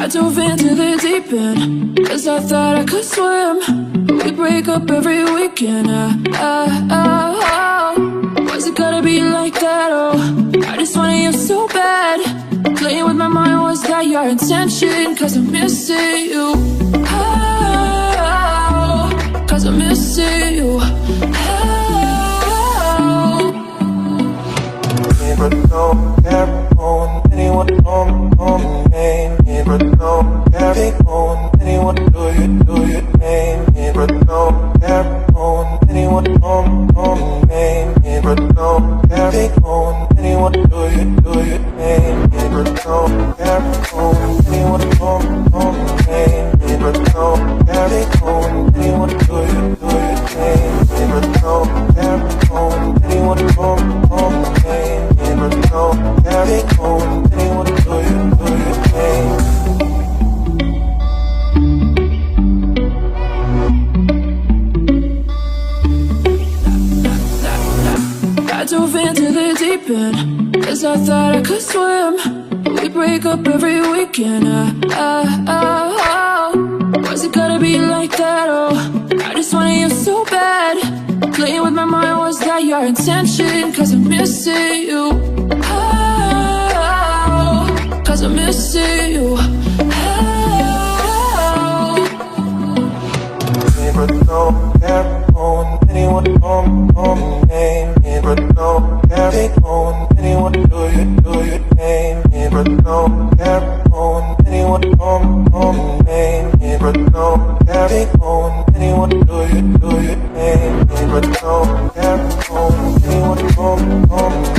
I dove into the deep end, cause I thought I could swim. We break up every weekend. Was it gonna be like that? Oh, I just wanted you so bad. Playing with my mind, was that your intention? Cause I'm missing you. Cause I'm missing you. But no, never on anyone on name. But no, never on anyone do you name. But no, never on anyone on name. But no, never on anyone do you name. But no, never on anyone on name. But no, never on anyone do you name. But no, never on anyone on name. But no, never on anyone do you name. I dove into the deep end, cause I thought I could swim. We break up every weekend. Was it gonna be like that? Oh, I just wanted you so bad. Playing with my mind, was that your intention? Cause I'm missing you. Cause I'm missing you. But no, never on anyone on name. But no, never on anyone do you name. But no, never on anyone on name. But no, never on anyone do you name. But no, never on anyone on